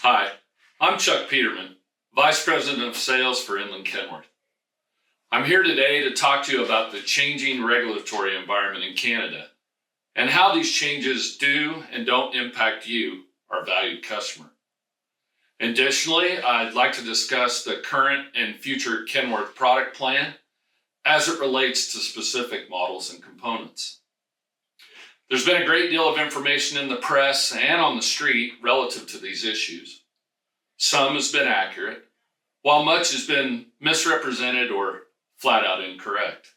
Hi, I'm Chuck Peterman, Vice President of Sales for Inland Kenworth. I'm here today to talk to you about the changing regulatory environment in Canada and how these changes do and don't impact you, our valued customer. Additionally, I'd like to discuss the current and future Kenworth product plan as it relates to specific models and components. There's been a great deal of information in the press and on the street relative to these issues. Some has been accurate, while much has been misrepresented or flat out incorrect.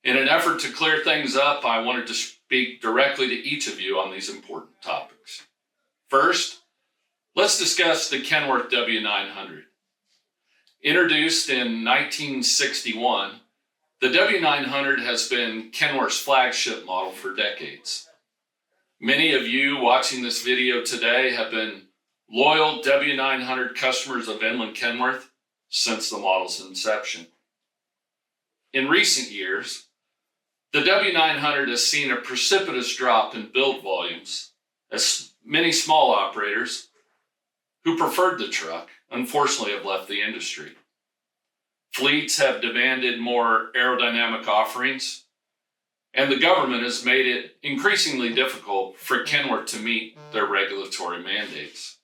In an effort to clear things up, I wanted to speak directly to each of you on these important topics. First, let's discuss the Kenworth W900. Introduced in 1961, the W900 has been Kenworth's flagship model for decades. Many of you watching this video today have been loyal W900 customers of Inland Kenworth since the model's inception. In recent years, the W900 has seen a precipitous drop in build volumes as many small operators who preferred the truck unfortunately have left the industry. Fleets have demanded more aerodynamic offerings, and the government has made it increasingly difficult for Kenworth to meet their regulatory mandates.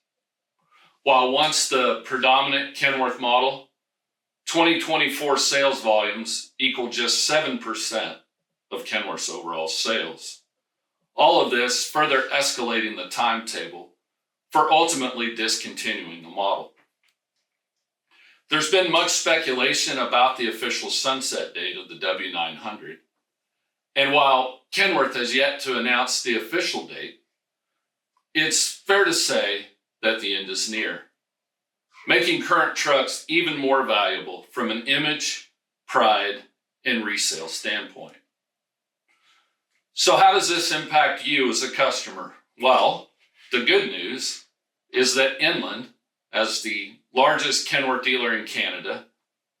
While once the predominant Kenworth model, 2024 sales volumes equal just 7% of Kenworth's overall sales. All of this further escalating the timetable for ultimately discontinuing the model. There's been much speculation about the official sunset date of the W900, and while Kenworth has yet to announce the official date, it's fair to say that the end is near, making current trucks even more valuable from an image, pride, and resale standpoint. So how does this impact you as a customer? Well, the good news is that Inland, as the largest Kenworth dealer in Canada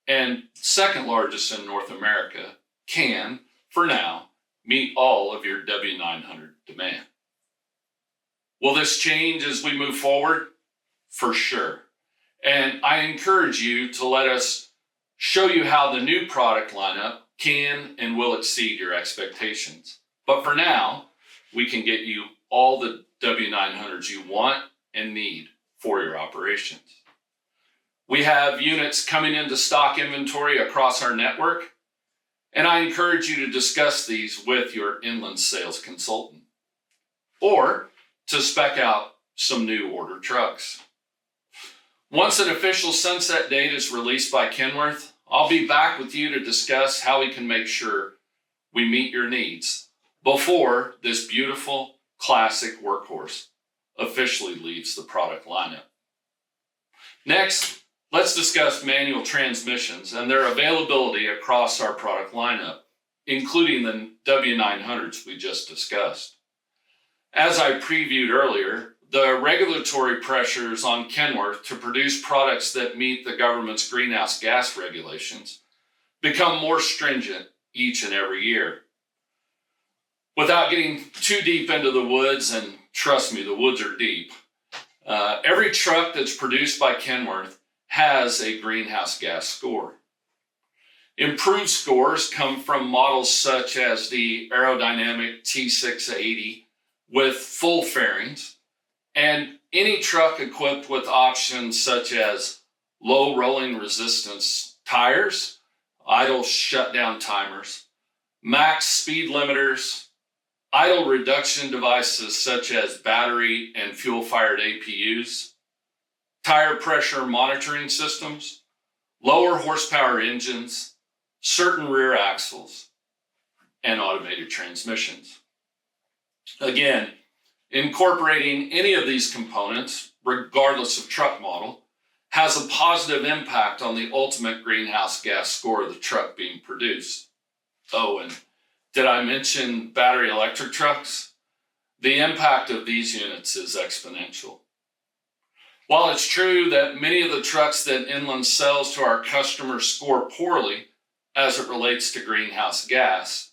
and second largest in North America, can, for now, meet all of your W900 demand. Will this change as we move forward? For sure. And I encourage you to let us show you how the new product lineup can and will exceed your expectations. But for now, we can get you all the W900s you want and need for your operations. We have units coming into stock inventory across our network, and I encourage you to discuss these with your Inland sales consultant or to spec out some new order trucks. Once an official sunset date is released by Kenworth, I'll be back with you to discuss how we can make sure we meet your needs before this beautiful classic workhorse officially leaves the product lineup. Next, let's discuss manual transmissions and their availability across our product lineup, including the W900s we just discussed. As I previewed earlier, the regulatory pressures on Kenworth to produce products that meet the government's greenhouse gas regulations become more stringent each and every year. Without getting too deep into the woods, and trust me, the woods are deep, every truck that's produced by Kenworth has a greenhouse gas score. Improved scores come from models such as the aerodynamic T680 with full fairings, and any truck equipped with options such as low rolling resistance tires, idle shutdown timers, max speed limiters, idle reduction devices such as battery and fuel-fired APUs, tire pressure monitoring systems, lower horsepower engines, certain rear axles, and automated transmissions. Again, incorporating any of these components, regardless of truck model, has a positive impact on the ultimate greenhouse gas score of the truck being produced. Oh, and did I mention battery electric trucks? The impact of these units is exponential. While it's true that many of the trucks that Inland sells to our customers score poorly as it relates to greenhouse gas,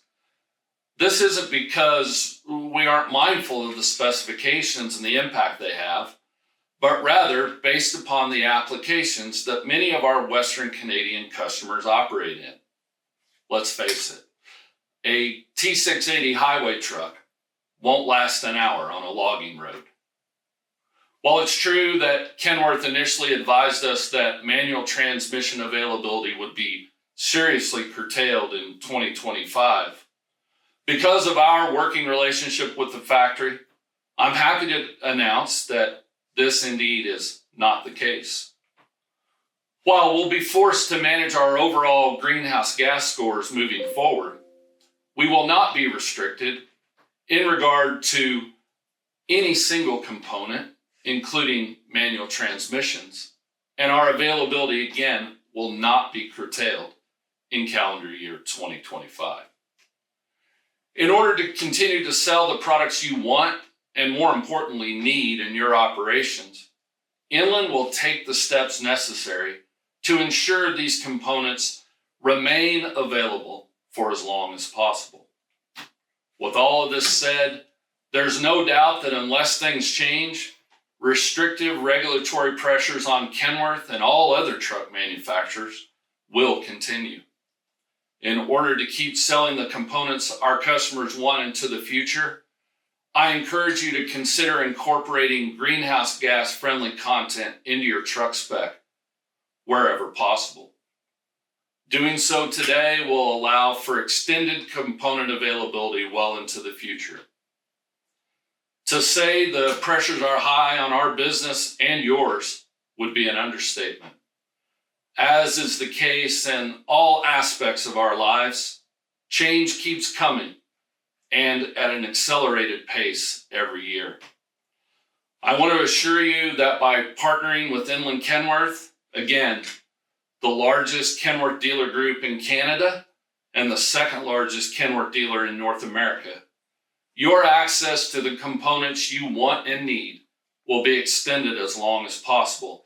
this isn't because we aren't mindful of the specifications and the impact they have, but rather based upon the applications that many of our Western Canadian customers operate in. Let's face it, a T680 highway truck won't last an hour on a logging road. While it's true that Kenworth initially advised us that manual transmission availability would be seriously curtailed in 2025, because of our working relationship with the factory, I'm happy to announce that this indeed is not the case. While we'll be forced to manage our overall greenhouse gas scores moving forward, we will not be restricted in regard to any single component, including manual transmissions, and our availability again will not be curtailed in calendar year 2025. In order to continue to sell the products you want and more importantly need in your operations, Inland will take the steps necessary to ensure these components remain available for as long as possible. With all of this said, there's no doubt that unless things change, restrictive regulatory pressures on Kenworth and all other truck manufacturers will continue. In order to keep selling the components our customers want into the future, I encourage you to consider incorporating greenhouse gas friendly content into your truck spec wherever possible. Doing so today will allow for extended component availability well into the future. To say the pressures are high on our business and yours would be an understatement. As is the case in all aspects of our lives, change keeps coming and at an accelerated pace every year. I want to assure you that by partnering with Inland Kenworth, again, the largest Kenworth dealer group in Canada and the second largest Kenworth dealer in North America, your access to the components you want and need will be extended as long as possible.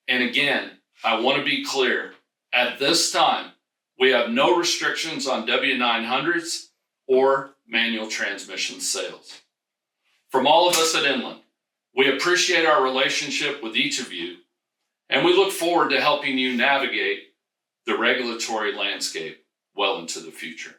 And again, I want to be clear, at this time, we have no restrictions on W900s or manual transmission sales. From all of us at Inland, we appreciate our relationship with each of you, and we look forward to helping you navigate the regulatory landscape well into the future.